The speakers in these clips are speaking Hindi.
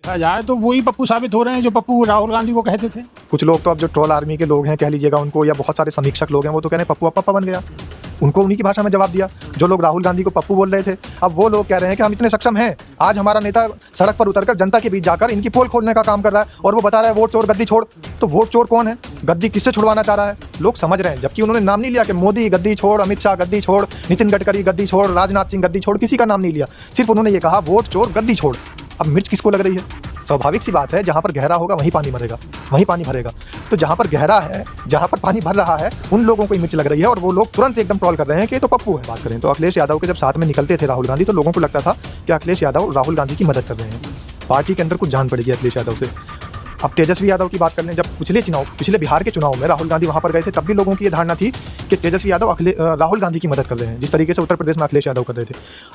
देखा जाए तो वही पप्पू साबित हो रहे हैं जो पप्पू राहुल गांधी को कहते थे। कुछ लोग तो अब जो ट्रोल आर्मी के लोग हैं कह लीजिएगा उनको, या बहुत सारे समीक्षक लोग हैं, वो तो कह रहे हैं पप्पू अब पप्पा बन गया। उनको उन्हीं की भाषा में जवाब दिया। जो लोग राहुल गांधी को पप्पू बोल रहे थे, अब वो लोग कह रहे हैं कि हम इतने सक्षम हैं, आज हमारा नेता सड़क पर उतरकर जनता के बीच जाकर इनकी पोल खोलने का काम कर रहा है और वो बता रहा है वोट चोर गद्दी छोड़। तो वोट चोर कौन है? गद्दी किससे छुड़वाना चाह रहा है? लोग समझ रहे हैं, जबकि उन्होंने नाम नहीं लिया कि मोदी गद्दी छोड़, अमित शाह गद्दी छोड़, नितिन गडकरी गद्दी छोड़, राजनाथ सिंह गद्दी छोड़, किसी का नाम नहीं लिया। सिर्फ उन्होंने ये कहा वोट चोर गद्दी छोड़। अब मिर्च किसको लग रही है? स्वाभाविक सी बात है, जहाँ पर गहरा होगा वहीं पानी मरेगा, वहीं पानी भरेगा। तो जहाँ पर गहरा है, जहाँ पर पानी भर रहा है, उन लोगों को ही मिर्च लग रही है और वो लोग तुरंत एकदम ट्रोल कर रहे हैं कि ये तो पप्पू है। बात करें तो अखिलेश यादव के जब साथ में निकलते थे राहुल गांधी, तो लोगों को लगता था कि अखिलेश यादव राहुल गांधी की मदद कर रहे हैं। पार्टी के अंदर कुछ जान पड़ेगी अखिलेश यादव से। अब तेजस्वी यादव की बात कर लें, जब पिछले बिहार के चुनाव में राहुल गांधी वहाँ पर गए थे, तब भी लोगों की ये धारणा थी कि तेजस्वी यादव राहुल गांधी की मदद कर रहे हैं, जिस तरीके से उत्तर प्रदेश में अखिलेश यादव कर रहे थे।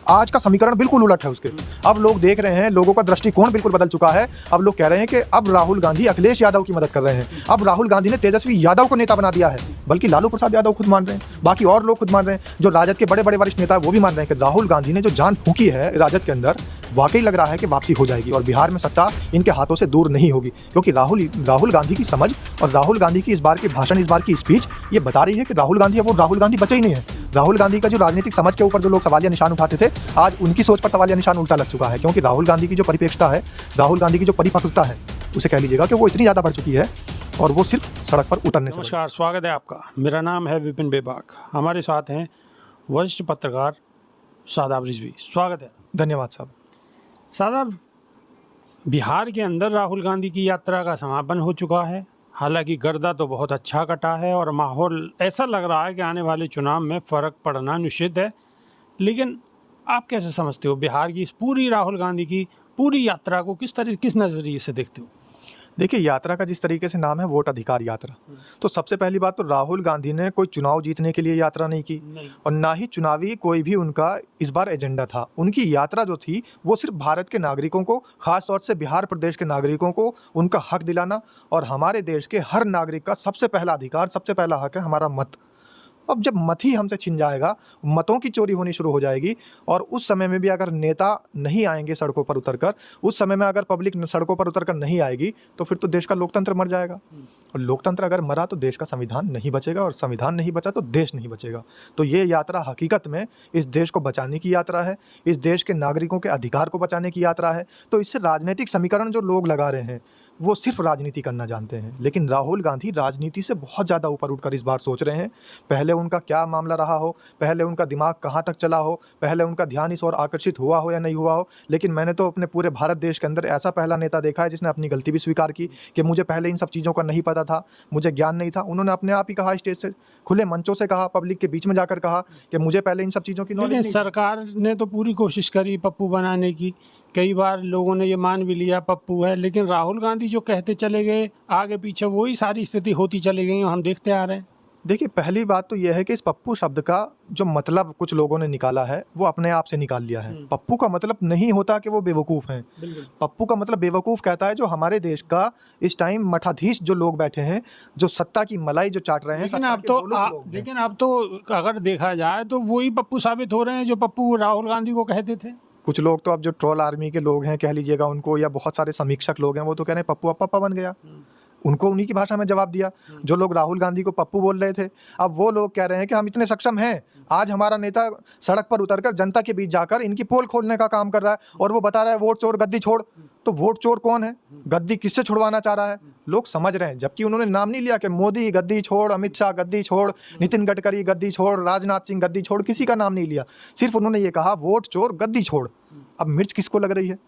आज का समीकरण बिल्कुल उलट है उसके। अब लोग देख रहे हैं, लोगों का दृष्टिकोण बिल्कुल बदल चुका है। अब लोग कह रहे हैं कि अब राहुल गांधी अखिलेश यादव की मदद कर रहे हैं। अब राहुल गांधी ने तेजस्वी यादव को नेता बना दिया है, बल्कि लालू प्रसाद यादव खुद मान रहे हैं, बाकी और लोग खुद मान रहे हैं, जो राजद के बड़े बड़े वरिष्ठ नेता वो भी मान रहे हैं कि राहुल गांधी ने जो जान फूंकी है राजद के अंदर, वाकई लग रहा है कि वापसी हो जाएगी और बिहार में सत्ता इनके हाथों से दूर नहीं होगी। क्योंकि राहुल गांधी की समझ और राहुल गांधी की इस बार की भाषण, इस बार की स्पीच ये बता रही है कि राहुल गांधी, अब वो राहुल गांधी बचे ही नहीं है। राहुल गांधी का जो राजनीतिक समझ के ऊपर जो लोग सवालिया निशान उठाते थे, आज उनकी सोच पर सवालिया निशान उल्टा लग चुका है। क्योंकि राहुल गांधी की जो परिप्रेक्ष्यता है, राहुल गांधी की जो परिपक्वता है, उसे कह लीजिएगा कि वो इतनी ज़्यादा बढ़ चुकी है और वो सिर्फ सड़क पर उतरने से। नमस्कार, स्वागत है आपका। मेरा नाम है विपिन बेबाक। हमारे साथ हैं वरिष्ठ पत्रकार शादाब रिजवी। स्वागत है। धन्यवाद साहब। शादाब, बिहार के अंदर राहुल गांधी की यात्रा का समापन हो चुका है। हालांकि गर्दा तो बहुत अच्छा कटा है और माहौल ऐसा लग रहा है कि आने वाले चुनाव में फ़र्क पड़ना निश्चित है। लेकिन आप कैसे समझते हो बिहार की इस पूरी राहुल गांधी की पूरी यात्रा को किस नज़रिए से देखते हो? देखिए, यात्रा का जिस तरीके से नाम है वोट अधिकार यात्रा, तो सबसे पहली बात तो राहुल गांधी ने कोई चुनाव जीतने के लिए यात्रा नहीं की और ना ही चुनावी कोई भी उनका इस बार एजेंडा था। उनकी यात्रा जो थी वो सिर्फ भारत के नागरिकों को, खास तौर से बिहार प्रदेश के नागरिकों को उनका हक दिलाना, और हमारे देश के हर नागरिक का सबसे पहला अधिकार, सबसे पहला हक है हमारा मत। अब जब मत ही हमसे छिन जाएगा, मतों की चोरी होनी शुरू हो जाएगी, और उस समय में भी अगर नेता नहीं आएंगे सड़कों पर उतरकर, उस समय में अगर पब्लिक सड़कों पर उतरकर नहीं आएगी, तो फिर तो देश का लोकतंत्र मर जाएगा। और लोकतंत्र अगर मरा तो देश का संविधान नहीं बचेगा, और संविधान नहीं बचा तो देश नहीं बचेगा। तो ये यात्रा हकीकत में इस देश को बचाने की यात्रा है, इस देश के नागरिकों के अधिकार को बचाने की यात्रा है। तो इससे राजनीतिक समीकरण जो लोग लगा रहे हैं वो सिर्फ राजनीति करना जानते हैं, लेकिन राहुल गांधी राजनीति से बहुत ज़्यादा ऊपर उठकर इस बार सोच रहे हैं। पहले उनका क्या मामला रहा हो, पहले उनका दिमाग कहाँ तक चला हो, पहले उनका ध्यान इस ओर आकर्षित हुआ हो या नहीं हुआ हो, लेकिन मैंने तो अपने पूरे भारत देश के अंदर ऐसा पहला नेता देखा है जिसने अपनी गलती भी स्वीकार की कि मुझे पहले इन सब चीज़ों का नहीं पता था, मुझे ज्ञान नहीं था। उन्होंने अपने आप ही कहा, स्टेज से, खुले मंचों से कहा, पब्लिक के बीच में जाकर कहा कि मुझे पहले इन सब चीज़ों की नॉलेज नहीं। सरकार ने तो पूरी कोशिश करी पप्पू बनाने की, कई बार लोगों ने ये मान भी लिया पप्पू है, लेकिन राहुल गांधी जो कहते चले गए आगे पीछे वही सारी स्थिति होती चली गई, हम देखते आ रहे हैं। देखिए, पहली बात तो यह है कि इस पप्पू शब्द का जो मतलब कुछ लोगों ने निकाला है वो अपने आप से निकाल लिया है। पप्पू का मतलब नहीं होता कि वो बेवकूफ़ हैं। पप्पू का मतलब बेवकूफ़ कहता है जो हमारे देश का इस टाइम मठाधीश जो लोग बैठे हैं, जो सत्ता की मलाई जो चाट रहे हैं। लेकिन अब तो अगर देखा जाए तो वही पप्पू साबित हो रहे हैं जो पप्पू राहुल गांधी को कहते थे। कुछ लोग तो अब जो ट्रोल आर्मी के लोग हैं कह लीजिएगा उनको, या बहुत सारे समीक्षक लोग हैं, वो तो कह रहे हैं पप्पू अब पप्पा बन गया। उनको उन्हीं की भाषा में जवाब दिया। जो लोग राहुल गांधी को पप्पू बोल रहे थे, अब वो लोग कह रहे हैं कि हम इतने सक्षम हैं, आज हमारा नेता सड़क पर उतरकर जनता के बीच जाकर इनकी पोल खोलने का काम कर रहा है और वो बता रहा है वोट चोर गद्दी छोड़। तो वोट चोर कौन है? गद्दी किससे छुड़वाना चाह रहा है? लोग समझ रहे हैं, जबकि उन्होंने नाम नहीं लिया कि मोदी गद्दी छोड़, अमित शाह गद्दी छोड़, नितिन गडकरी गद्दी छोड़, राजनाथ सिंह गद्दी छोड़, किसी का नाम नहीं लिया। सिर्फ उन्होंने ये कहा वोट चोर गद्दी छोड़। अब मिर्च किसको लग रही है?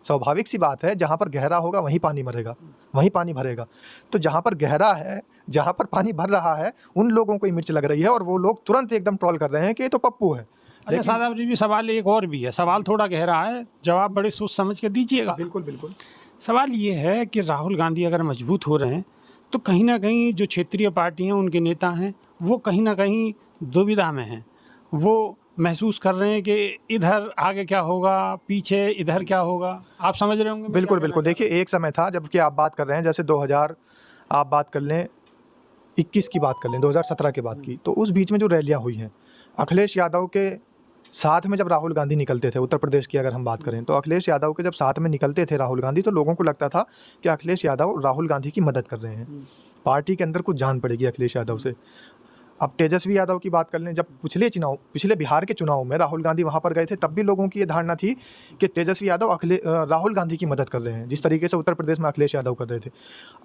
स्वाभाविक सी बात है, जहाँ पर गहरा होगा वहीं पानी मरेगा, वहीं पानी भरेगा। तो जहाँ पर गहरा है, जहाँ पर पानी भर रहा है, उन लोगों को ही मिर्च लग रही है और वो लोग तुरंत एकदम ट्रोल कर रहे हैं कि ये तो पप्पू है। अच्छा शादाब जी, भी सवाल एक और भी है, सवाल थोड़ा गहरा है, जवाब बड़े सोच समझ के दीजिएगा। बिल्कुल बिल्कुल। सवाल ये है कि राहुल गांधी अगर मजबूत हो रहे हैं तो कहीं ना कहीं जो क्षेत्रीय पार्टी हैं, उनके नेता हैं, वो कहीं ना कहीं दुविधा में हैं। वो महसूस कर रहे हैं कि इधर आगे क्या होगा, पीछे इधर क्या होगा। आप समझ रहे होंगे। बिल्कुल बिल्कुल। देखिए, एक समय था जबकि आप बात कर रहे हैं जैसे 2000, आप बात कर लें 21 की बात कर लें, 2017 के बाद की, तो उस बीच में जो रैलियां हुई हैं, अखिलेश यादव के साथ में जब राहुल गांधी निकलते थे, उत्तर प्रदेश की अगर हम बात करें, तो अखिलेश यादव के जब साथ में निकलते थे राहुल गांधी, तो लोगों को लगता था कि अखिलेश यादव राहुल गांधी की मदद कर रहे हैं, पार्टी के अंदर कुछ जान पड़ेगी अखिलेश यादव से। अब तेजस्वी यादव की बात कर लें, जब पिछले बिहार के चुनाव में राहुल गांधी वहाँ पर गए थे, तब भी लोगों की ये धारणा थी कि तेजस्वी यादव राहुल गांधी की मदद कर रहे हैं, जिस तरीके से उत्तर प्रदेश में अखिलेश यादव कर रहे थे।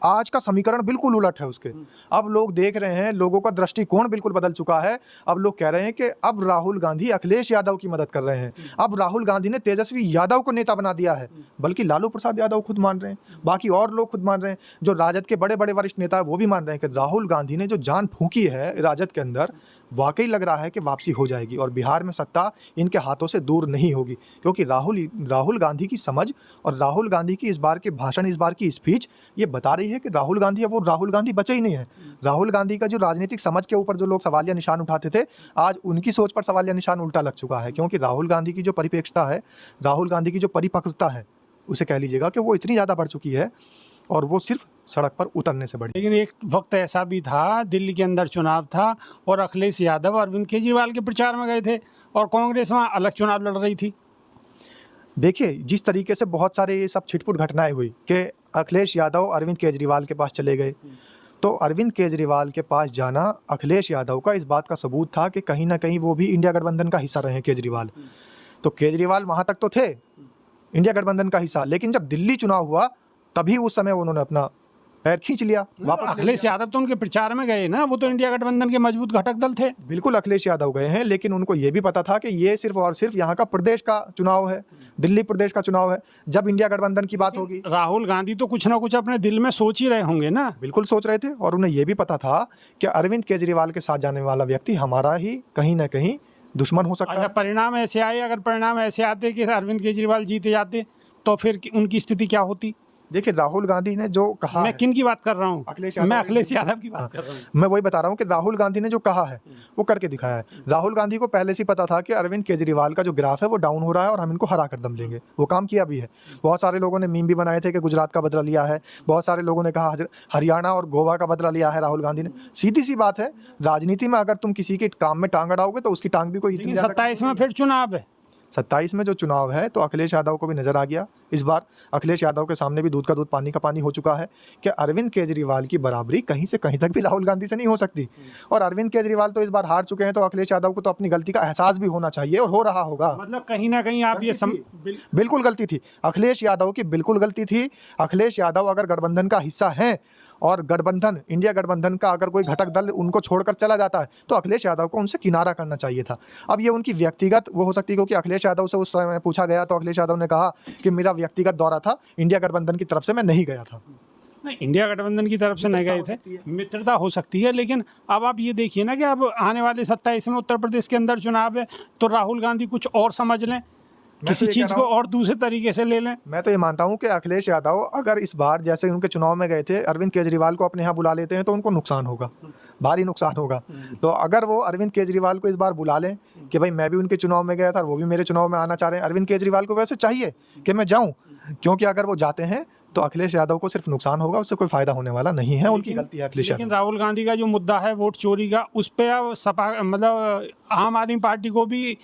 आज का समीकरण बिल्कुल उलट है उसके। अब लोग देख रहे हैं, लोगों का दृष्टिकोण बिल्कुल बदल चुका है। अब लोग कह रहे हैं कि अब राहुल गांधी अखिलेश यादव की मदद कर रहे हैं। अब राहुल गांधी ने तेजस्वी यादव को नेता बना दिया है, बल्कि लालू प्रसाद यादव खुद मान रहे हैं, बाकी और लोग खुद मान रहे हैं, जो राजद के बड़े बड़े वरिष्ठ नेता है वो भी मान रहे हैं कि राहुल गांधी ने जो जान फूंकी है राजद के अंदर, वाकई लग रहा है कि वापसी हो जाएगी और बिहार में सत्ता इनके हाथों से दूर नहीं होगी। क्योंकि राहुल गांधी की समझ और राहुल गांधी की इस बार के भाषण, इस बार की स्पीच ये बता रही है कि राहुल गांधी अब वो राहुल गांधी बचे ही नहीं है। राहुल गांधी का जो राजनीतिक समझ के ऊपर जो लोग सवालिया निशान उठाते थे, आज उनकी सोच पर सवालिया निशान उल्टा लग चुका है। क्योंकि राहुल गांधी की जो परिप्रेक्ष्यता है, राहुल गांधी की जो परिपक्वता है, उसे कह लीजिएगा कि वो इतनी ज़्यादा बढ़ चुकी है और वो सिर्फ सड़क पर उतरने से बढ़ी। लेकिन एक वक्त ऐसा भी था, दिल्ली के अंदर चुनाव था और अखिलेश यादव अरविंद केजरीवाल के प्रचार में गए थे और कांग्रेस वहाँ अलग चुनाव लड़ रही थी। देखिए, जिस तरीके से बहुत सारे ये सब छिटपुट घटनाएं हुई कि अखिलेश यादव अरविंद केजरीवाल के पास चले गए, तो अरविंद केजरीवाल के पास जाना अखिलेश यादव का इस बात का सबूत था कि कहीं ना कहीं वो भी इंडिया गठबंधन का हिस्सा रहे हैं केजरीवाल। तो केजरीवाल वहाँ तक तो थे इंडिया गठबंधन का हिस्सा, लेकिन जब दिल्ली चुनाव हुआ तभी उस समय उन्होंने अपना पैर खींच लिया वापस। अखिलेश यादव तो उनके प्रचार में गए ना, वो तो इंडिया गठबंधन के मजबूत घटक दल थे। बिल्कुल अखिलेश यादव गए हैं, लेकिन उनको ये भी पता था कि ये सिर्फ और सिर्फ यहाँ का प्रदेश का चुनाव है, दिल्ली प्रदेश का चुनाव है। जब इंडिया गठबंधन की बात होगी, राहुल गांधी तो कुछ ना कुछ अपने दिल में सोच ही रहे होंगे ना। बिल्कुल सोच रहे थे और उन्हें ये भी पता था कि अरविंद केजरीवाल के साथ जाने वाला व्यक्ति हमारा ही कहीं ना कहीं दुश्मन हो सकता है। परिणाम ऐसे आए, अगर परिणाम ऐसे आते कि अरविंद केजरीवाल जीते जाते तो फिर उनकी स्थिति क्या होती? देखिए, राहुल गांधी ने जो कहा, मैं किन की बात कर रहा हूँ? मैं अखिलेश यादव की बात कर रहा हूँ। मैं वही बता रहा हूँ कि राहुल गांधी ने जो कहा है वो करके दिखाया है। राहुल गांधी को पहले से पता था कि अरविंद केजरीवाल का जो ग्राफ है वो डाउन हो रहा है और हम इनको हरा कर दम लेंगे। वो काम किया भी है। बहुत सारे लोगों ने मीम भी बनाए थे कि गुजरात का बदला लिया है, बहुत सारे लोगों ने कहा हरियाणा और गोवा का बदला लिया है राहुल गांधी ने। सीधी सी बात है, राजनीति में अगर तुम किसी के काम में टांग अड़ाओगे तो उसकी टांग भी कोई इतनी 27 में फिर चुनाव है। 27 में जो चुनाव है, तो अखिलेश यादव को भी नजर आ गया इस बार। अखिलेश यादव के सामने भी दूध का दूध पानी का पानी हो चुका है कि अरविंद केजरीवाल की बराबरी कहीं से कहीं तक भी राहुल गांधी से नहीं हो सकती। और अरविंद केजरीवाल तो इस बार हार चुके हैं, तो अखिलेश यादव को तो अपनी गलती का एहसास भी होना चाहिए और हो रहा होगा। मतलब कहीं ना कहीं आप ये बिल्कुल गलती थी अखिलेश यादव की, बिल्कुल गलती थी। अखिलेश यादव अगर गठबंधन का हिस्सा हैं और गठबंधन, इंडिया गठबंधन का अगर कोई घटक दल उनको छोड़कर चला जाता है, तो अखिलेश यादव को उनसे किनारा करना चाहिए था। अब ये उनकी व्यक्तिगत वो हो सकती है, क्योंकि अखिलेश यादव से उस समय पूछा गया तो अखिलेश यादव ने कहा कि मेरा व्यक्तिगत दौरा था, इंडिया गठबंधन की तरफ से मैं नहीं गया था। नहीं, इंडिया गठबंधन की तरफ से नहीं गए थे, मित्रता हो सकती है। लेकिन अब आप ये देखिए ना कि अब आने वाले 27 में उत्तर प्रदेश के अंदर चुनाव है, तो राहुल गांधी कुछ और समझ लें, किसी चीज़ को और दूसरे तरीके से ले लें। मैं तो ये मानता हूँ कि अखिलेश यादव अगर इस बार जैसे उनके चुनाव में गए थे, अरविंद केजरीवाल को अपने यहाँ बुला लेते हैं तो उनको नुकसान होगा, भारी नुकसान होगा। तो अगर वो अरविंद केजरीवाल को इस बार बुला लें कि भाई मैं भी उनके चुनाव में गया था, वो भी मेरे चुनाव में आना चाह रहे हैं, अरविंद केजरीवाल को वैसे चाहिए कि मैं जाऊँ, क्योंकि अगर वो जाते हैं तो अखिलेश यादव को सिर्फ नुकसान होगा, उससे कोई फायदा होने वाला नहीं है। उनकी गलती है अखिलेश यादव। लेकिन राहुल गांधी का जो मुद्दा है वोट चोरी का, उस पर सपा मतलब आम आदमी पार्टी को भी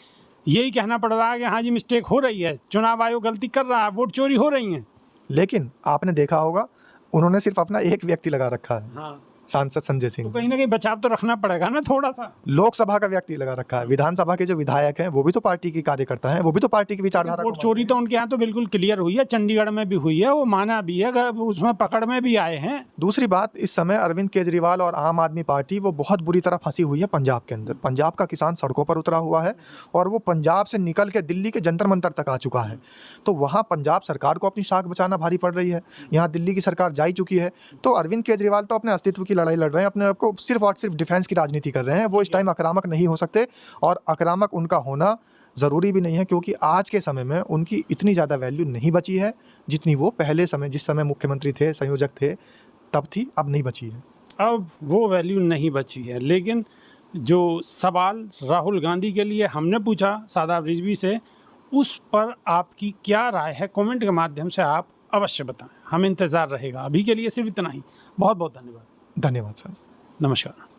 यही कहना पड़ रहा है कि हाँ जी मिस्टेक हो रही है, चुनाव आयोग गलती कर रहा है, वोट चोरी हो रही है। लेकिन आपने देखा होगा उन्होंने सिर्फ अपना एक व्यक्ति लगा रखा है, हाँ, सांसद संजय सिंह। तो कहीं ना कहीं बचाव तो रखना पड़ेगा ना थोड़ा सा। लोकसभा का व्यक्ति लगा रखा है, विधानसभा के जो विधायक हैं वो भी तो पार्टी की कार्यकर्ता हैं, वो भी तो पार्टी की विचारधारा। वोट चोरी तो उनके यहाँ तो बिल्कुल क्लियर हुई है, चंडीगढ़ में भी हुई है, वो माना भी है, उसमें पकड़ में भी आए हैं। दूसरी बात, इस समय अरविंद केजरीवाल और आम आदमी पार्टी वो बहुत बुरी तरह फंसी हुई है पंजाब के अंदर। पंजाब का किसान सड़कों पर उतरा हुआ है और वो पंजाब से निकल के दिल्ली के जंतर मंतर तक आ चुका है। तो वहाँ पंजाब सरकार को अपनी साख बचाना भारी पड़ रही है। यहाँ दिल्ली की सरकार जा चुकी है, तो अरविंद केजरीवाल तो अपने अस्तित्व की लड़ाई लड़ रहे हैं, अपने को सिर्फ और सिर्फ डिफेंस की राजनीति कर रहे हैं। वो इस टाइम आक्रामक नहीं हो सकते और आक्रामक उनका होना ज़रूरी भी नहीं है, क्योंकि आज के समय में उनकी इतनी ज़्यादा वैल्यू नहीं बची है जितनी वो पहले समय, जिस समय मुख्यमंत्री थे, संयोजक थे, तब थी, अब नहीं बची है। अब वो वैल्यू नहीं बची है। लेकिन जो सवाल राहुल गांधी के लिए हमने पूछा शादाब रिजवी से, उस पर आपकी क्या राय है, कमेंट के माध्यम से आप अवश्य बताएं, हमें इंतज़ार रहेगा। अभी के लिए सिर्फ इतना ही। बहुत बहुत धन्यवाद। धन्यवाद सर। नमस्कार।